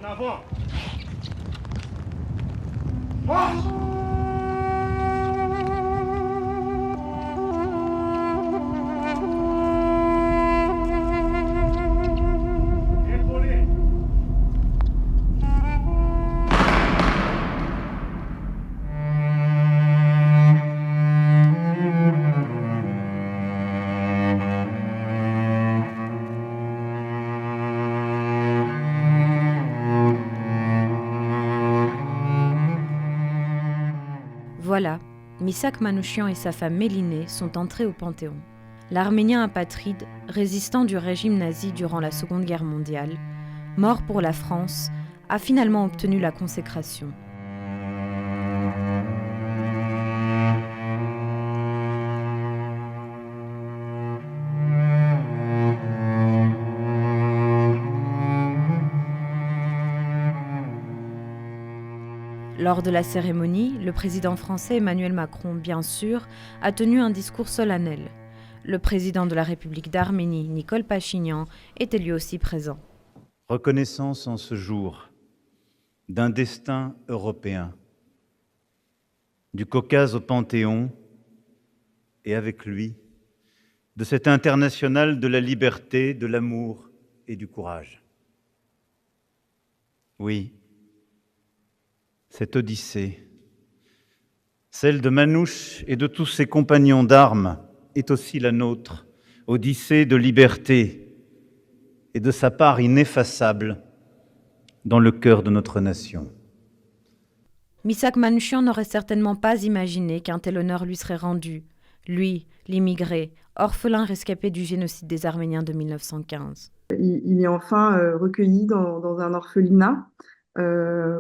En avant. Marche. Épaulé. Voilà, Missak Manouchian et sa femme Mélinée sont entrés au Panthéon. L'Arménien apatride, résistant du régime nazi durant la Seconde Guerre mondiale, mort pour la France, a finalement obtenu la consécration. Lors de la cérémonie, le président français Emmanuel Macron, bien sûr, a tenu un discours solennel. Le président de la République d'Arménie, Nikol Pachinian, était lui aussi présent. Reconnaissance en ce jour d'un destin européen, du Caucase au Panthéon, et avec lui, de cette internationale de la liberté, de l'amour et du courage. Oui, cette odyssée, celle de Manouche et de tous ses compagnons d'armes, est aussi la nôtre, odyssée de liberté et de sa part ineffaçable dans le cœur de notre nation. Missak Manouchian n'aurait certainement pas imaginé qu'un tel honneur lui serait rendu, lui, l'immigré, orphelin rescapé du génocide des Arméniens de 1915. Il est enfin recueilli dans un orphelinat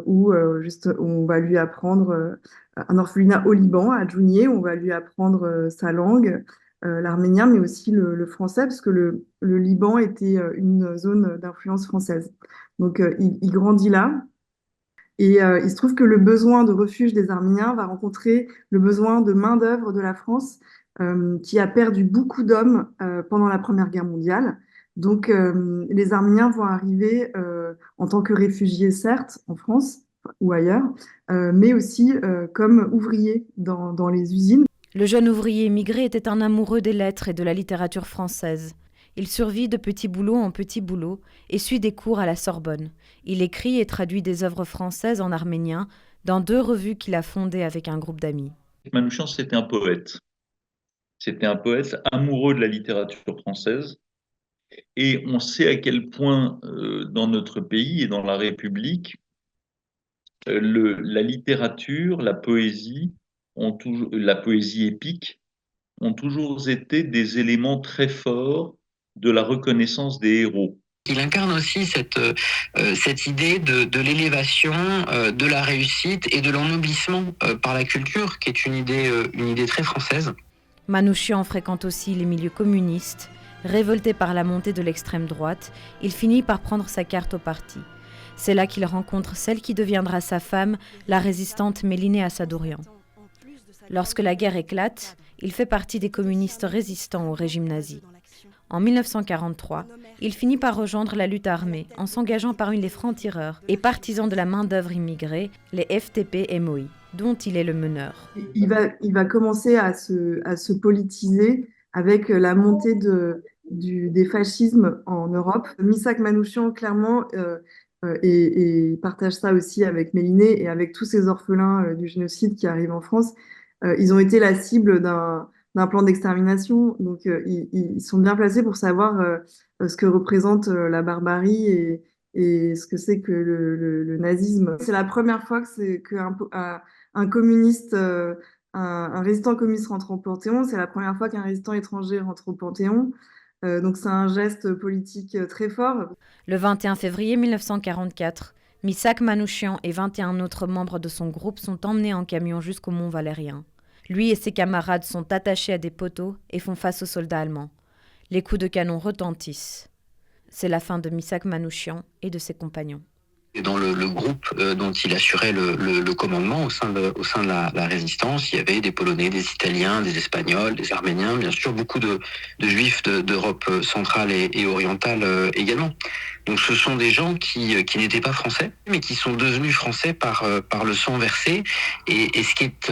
où on va lui apprendre, un orphelinat au Liban, à Djounieh, où on va lui apprendre sa langue, l'arménien, mais aussi le français, parce que le Liban était une zone d'influence française. Donc il grandit là. Et il se trouve que le besoin de refuge des Arméniens va rencontrer le besoin de main-d'œuvre de la France, qui a perdu beaucoup d'hommes pendant la Première Guerre mondiale. Donc, les Arméniens vont arriver en tant que réfugiés, certes, en France ou ailleurs, mais aussi comme ouvriers dans les usines. Le jeune ouvrier immigré était un amoureux des lettres et de la littérature française. Il survit de petit boulot en petit boulot et suit des cours à la Sorbonne. Il écrit et traduit des œuvres françaises en arménien dans 2 revues qu'il a fondées avec un groupe d'amis. Manouchian, c'était un poète. C'était un poète amoureux de la littérature française. Et on sait à quel point, dans notre pays et dans la République, la littérature, la poésie, la poésie épique, ont toujours été des éléments très forts de la reconnaissance des héros. Il incarne aussi cette idée de l'élévation, de la réussite et de l'ennoblissement par la culture, qui est une idée très française. Manouchian fréquente aussi les milieux communistes. Révolté par la montée de l'extrême droite, il finit par prendre sa carte au parti. C'est là qu'il rencontre celle qui deviendra sa femme, la résistante Mélinée Assadourian. Lorsque la guerre éclate, il fait partie des communistes résistants au régime nazi. En 1943, il finit par rejoindre la lutte armée en s'engageant parmi les francs-tireurs et partisans de la main-d'œuvre immigrée, les FTP-MOI, dont il est le meneur. Il va commencer à se politiser avec la montée des fascismes en Europe. Missak Manouchian, clairement, et partage ça aussi avec Mélinée et avec tous ces orphelins du génocide qui arrivent en France. Ils ont été la cible d'un plan d'extermination, donc ils sont bien placés pour savoir ce que représente la barbarie et ce que c'est que le nazisme. C'est la première fois qu'un communiste, un résistant communiste rentre au Panthéon. C'est la première fois qu'un résistant étranger rentre au Panthéon. Donc c'est un geste politique très fort. Le 21 février 1944, Missak Manouchian et 21 autres membres de son groupe sont emmenés en camion jusqu'au Mont Valérien. Lui et ses camarades sont attachés à des poteaux et font face aux soldats allemands. Les coups de canon retentissent. C'est la fin de Missak Manouchian et de ses compagnons. Et dans le groupe dont il assurait le commandement au sein de la résistance, il y avait des Polonais, des Italiens, des Espagnols, des Arméniens, bien sûr, beaucoup de Juifs d'Europe centrale et orientale également. Donc ce sont des gens qui n'étaient pas français, mais qui sont devenus français par le sang versé. Et ce qui est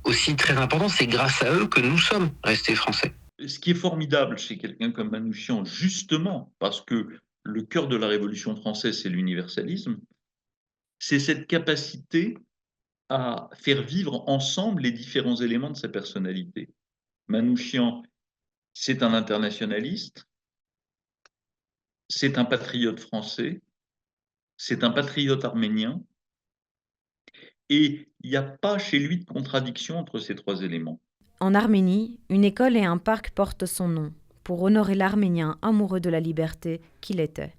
aussi très important, c'est grâce à eux que nous sommes restés français. Ce qui est formidable chez quelqu'un comme Manouchian, justement, parce que le cœur de la Révolution française, c'est l'universalisme, c'est cette capacité à faire vivre ensemble les différents éléments de sa personnalité. Manouchian, c'est un internationaliste, c'est un patriote français, c'est un patriote arménien, et il n'y a pas chez lui de contradiction entre ces trois éléments. En Arménie, une école et un parc portent son nom, pour honorer l'Arménien amoureux de la liberté qu'il était.